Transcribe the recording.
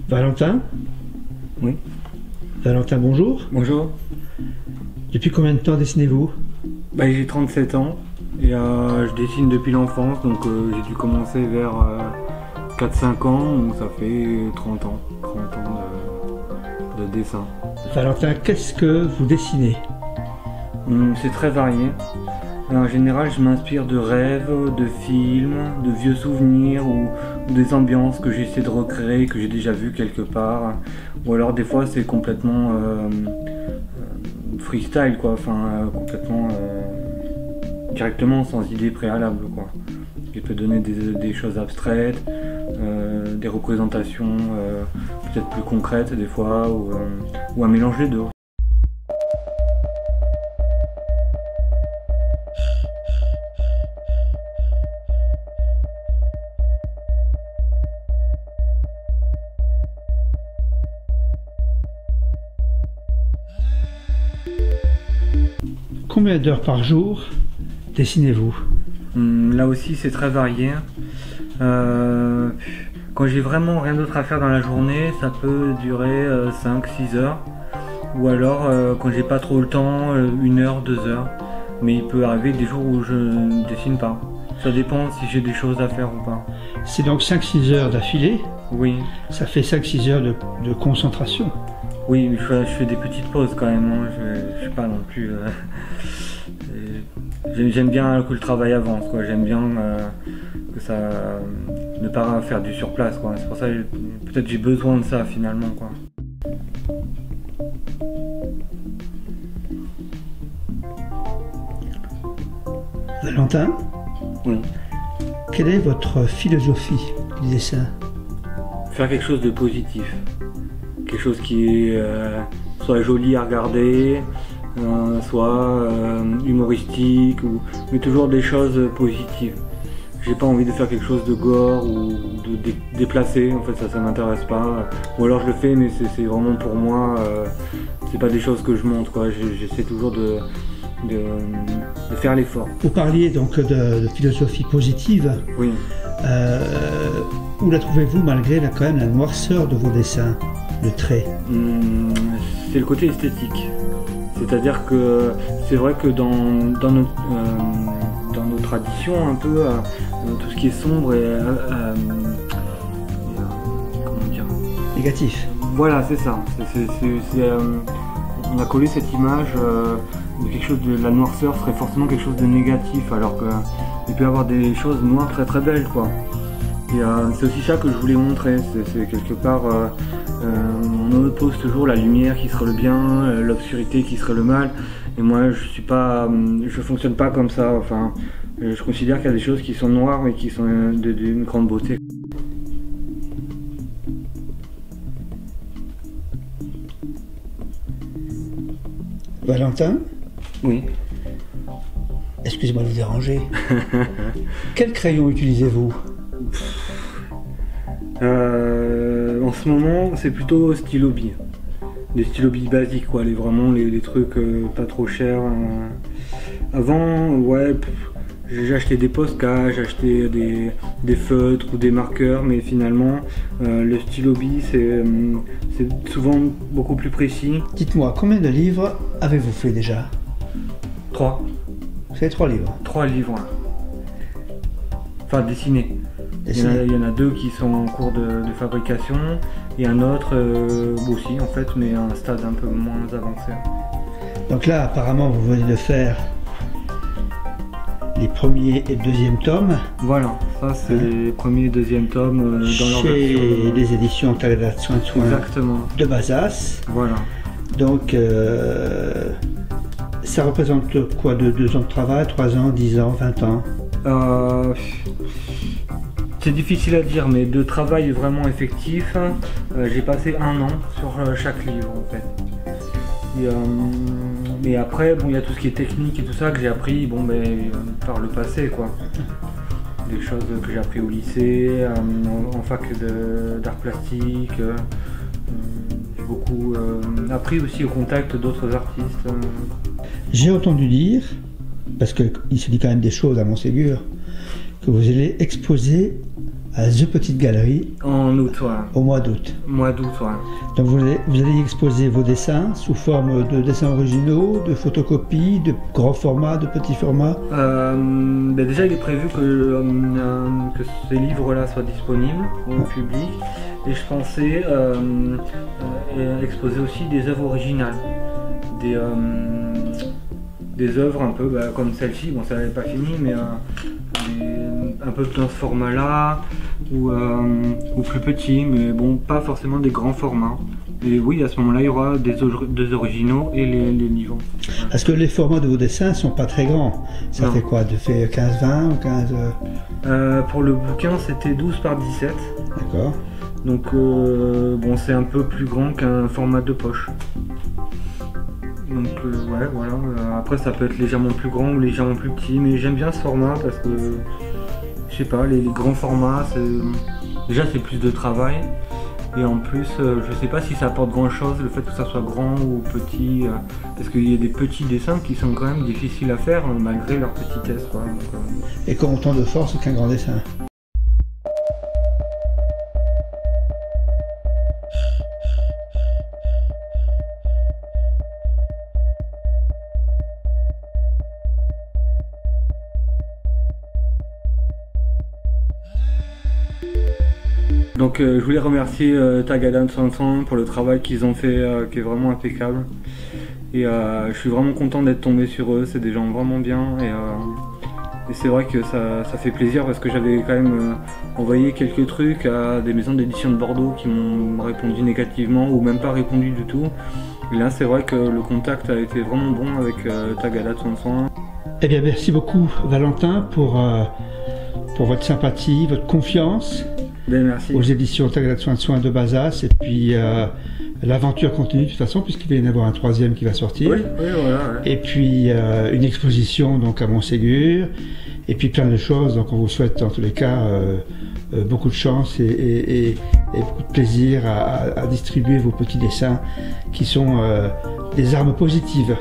Valentin? Oui. Valentin, bonjour. Bonjour. Depuis combien de temps dessinez-vous? J'ai 37 ans et je dessine depuis l'enfance, donc j'ai dû commencer vers 4-5 ans, donc ça fait 30 ans de dessin. Valentin, qu'est-ce que vous dessinez? C'est très varié. En général, je m'inspire de rêves, de films, de vieux souvenirs ou des ambiances que j'essaie de recréer, que j'ai déjà vues quelque part. Ou alors des fois c'est complètement freestyle, quoi, enfin complètement directement sans idée préalable, quoi. Je peux donner des choses abstraites, des représentations peut-être plus concrètes des fois, ou un mélange des deux. Combien d'heures par jour dessinez-vous? Là aussi c'est très varié. Quand j'ai vraiment rien d'autre à faire dans la journée, ça peut durer 5-6 heures. Ou alors quand j'ai pas trop le temps, 1 heure, 2 heures. Mais il peut arriver des jours où je ne dessine pas. Ça dépend si j'ai des choses à faire ou pas. C'est donc 5-6 heures d'affilée? Oui. Ça fait 5-6 heures de concentration. Oui, je fais des petites pauses quand même, hein. Je suis pas non plus... J'aime bien que le travail avance, quoi. J'aime bien que ça... ne pas faire du surplace, quoi. C'est pour ça que peut-être j'ai besoin de ça finalement, quoi. Valentin? Oui. Quelle est votre philosophie du dessin? Faire quelque chose de positif. Quelque chose qui est soit joli à regarder, soit humoristique, mais toujours des choses positives. J'ai pas envie de faire quelque chose de gore ou de déplacé, en fait ça m'intéresse pas. Ou alors je le fais mais c'est vraiment pour moi, c'est pas des choses que je montre, quoi. J'essaie toujours de faire l'effort. Vous parliez donc de philosophie positive. Oui. Où la trouvez-vous malgré quand même la noirceur de vos dessins, le trait? C'est le côté esthétique. C'est-à-dire que c'est vrai que dans nos traditions un peu, tout ce qui est sombre et comment dire, négatif. Voilà, c'est ça. On a collé cette image de quelque chose de la noirceur serait forcément quelque chose de négatif, alors qu'il peut y avoir des choses noires très très belles, quoi. Et c'est aussi ça que je voulais montrer. C'est quelque part, on oppose toujours la lumière qui serait le bien, l'obscurité qui serait le mal. Et moi, je fonctionne pas comme ça. Enfin, je considère qu'il y a des choses qui sont noires mais qui sont d'une grande beauté. Valentin? Oui. Excusez-moi de vous déranger. Quel crayon utilisez-vous? En ce moment, c'est plutôt stylo bille. Des stylos billes basiques, quoi. Vraiment les trucs pas trop chers. Avant, ouais, j'ai acheté des Posca, j'ai acheté des feutres ou des marqueurs, mais finalement, le stylo bille, c'est souvent beaucoup plus précis. Dites-moi, combien de livres avez-vous fait déjà? 3. Vous avez 3 livres? 3 livres. Enfin, dessinés. Il y en a 2 qui sont en cours de fabrication et un autre aussi en fait, mais à un stade un peu moins avancé. Donc là apparemment vous venez de faire les premiers et deuxième tomes. Voilà, ça c'est les premiers et deuxième tomes dans leur version. Chez les éditions Talada Soin Exactement. De Bazas. Voilà. Donc ça représente quoi, de 2 ans de travail, 3 ans, 10 ans, 20 ans? C'est difficile à dire, mais de travail vraiment effectif, j'ai passé 1 an sur chaque livre en fait. Et après, bon, il y a tout ce qui est technique et tout ça que j'ai appris par le passé, quoi. Des choses que j'ai appris au lycée, en fac d'art plastique. J'ai beaucoup appris aussi au contact d'autres artistes. J'ai entendu dire, parce qu'il se dit quand même des choses à Montségur, que vous allez exposer à The Petite Galerie En août, ouais. au mois d'août. Mois d'août, ouais. Donc vous allez y exposer vos dessins sous forme de dessins originaux, de photocopies, de grands formats, de petits formats. Déjà, il est prévu que ces livres-là soient disponibles au public. Et je pensais exposer aussi des œuvres originales. Des œuvres un peu comme celle-ci, bon, ça n'est pas fini, mais un peu dans ce format-là, ou plus petit, mais bon, pas forcément des grands formats. Et oui, à ce moment-là, il y aura des originaux et les livres. Est-ce que les formats de vos dessins sont pas très grands? Ça Non. fait quoi? De fait 15-20 ou 15... Pour le bouquin, c'était 12 par 17. D'accord. Donc, bon, c'est un peu plus grand qu'un format de poche. Donc, ouais, voilà. Après, ça peut être légèrement plus grand ou légèrement plus petit, mais j'aime bien ce format parce que, je sais pas, les grands formats, déjà c'est plus de travail. Et en plus, je sais pas si ça apporte grand chose, le fait que ça soit grand ou petit, parce qu'il y a des petits dessins qui sont quand même difficiles à faire, malgré leur petitesse, quoi. Donc, Et qu'ont autant de force qu'un grand dessin. Donc je voulais remercier Tagada Sansan pour le travail qu'ils ont fait, qui est vraiment impeccable. Et je suis vraiment content d'être tombé sur eux, c'est des gens vraiment bien. Et c'est vrai que ça fait plaisir parce que j'avais quand même envoyé quelques trucs à des maisons d'édition de Bordeaux qui m'ont répondu négativement ou même pas répondu du tout. Et là c'est vrai que le contact a été vraiment bon avec Tagada Sansan. Eh bien, merci beaucoup Valentin pour votre sympathie, votre confiance. Ben, merci. Aux éditions Tagada Soin de Bazas, et puis l'aventure continue de toute façon puisqu'il va y en avoir un troisième qui va sortir. Oui, voilà. Ouais. Et puis une exposition donc à Montségur, et puis plein de choses. Donc on vous souhaite en tous les cas beaucoup de chance et beaucoup de plaisir à distribuer vos petits dessins qui sont des armes positives.